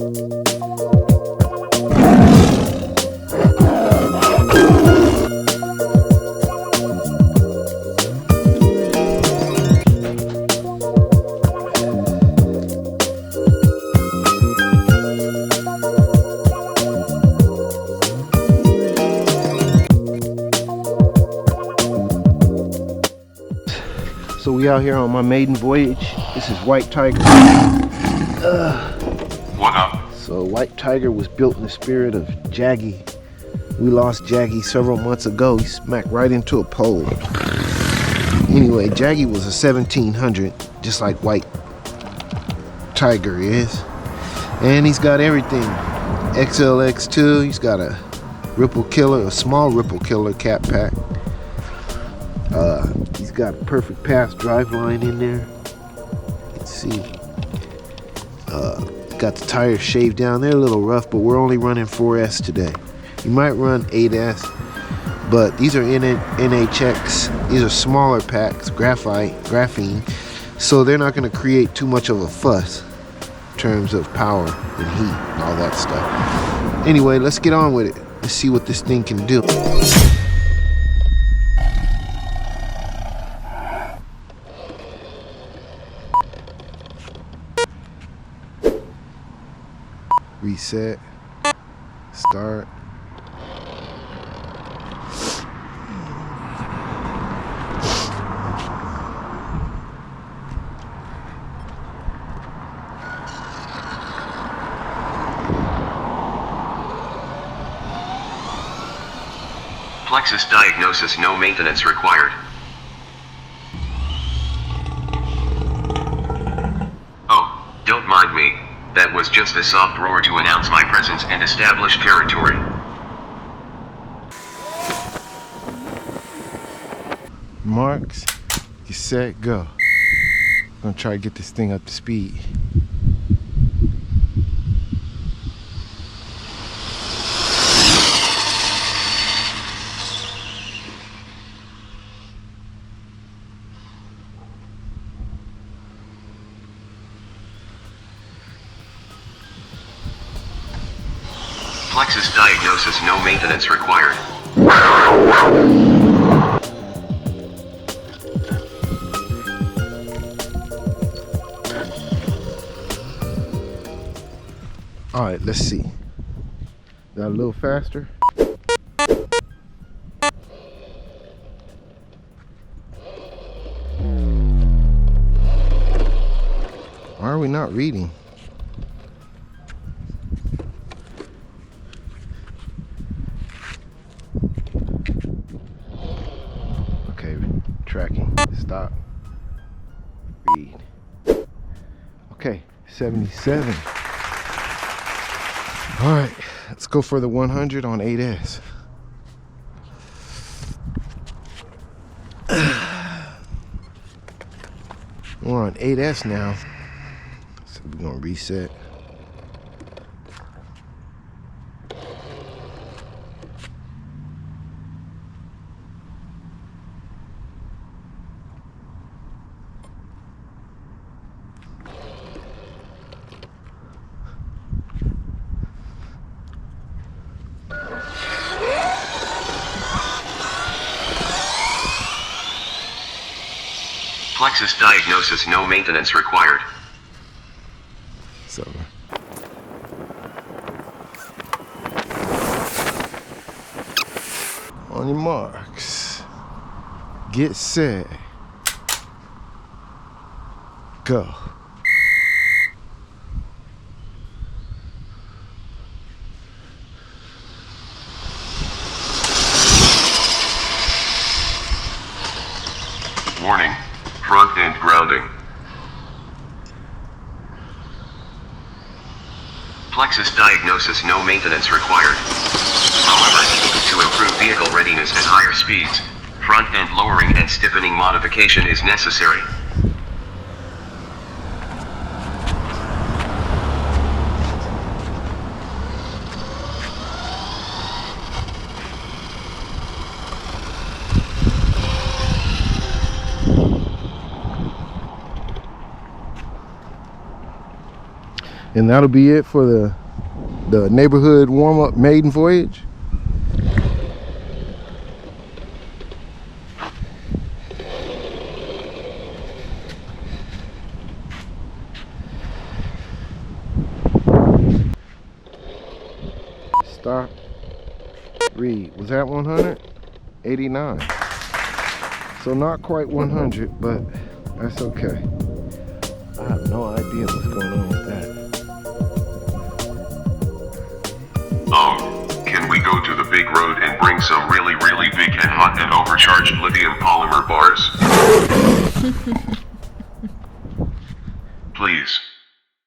So we out here on my maiden voyage. This is White Tiger. What up? So White Tiger was built in the spirit of Jaggy. We lost Jaggy several months ago. He smacked right into a pole. Anyway, Jaggy was a 1700, just like White Tiger is. And he's got everything. XLX2, he's got a ripple killer, a small ripple killer cat pack. He's got a perfect pass drive line in there. Let's see. Got the tires shaved down. They're a little rough, but we're only running 4S today. You might run 8S, but these are NHX. These are smaller packs, graphene, so they're not going to create too much of a fuss in terms of power and heat and all that stuff. Anyway, let's get on with it. Let's see what this thing can do. Reset, start. Plexus diagnosis, no maintenance required. Oh, don't mind me. That was just a soft roar to announce my presence and establish territory. Marks, get set, go. I'm gonna try to get this thing up to speed. Plexus diagnosis, no maintenance required. All right, let's see. Got a little faster. Why are we not reading? Okay, tracking, stop, read. Okay, 77. All right, let's go for the 100 on 8S. We're on 8S now, so we're gonna reset. Plexus diagnosis, no maintenance required. It's over. On your marks, get set, go. Warning, front end grounding. Plexus diagnosis, no maintenance required. However, to improve vehicle readiness at higher speeds, front end lowering and stiffening modification is necessary. And that'll be it for the neighborhood warm-up maiden voyage. Stop. Read. Was that 100? 89. So not quite 100, but that's okay. I have no idea what's going on with that. Can we go to the big road and bring some really, really big and hot and overcharged lithium polymer bars?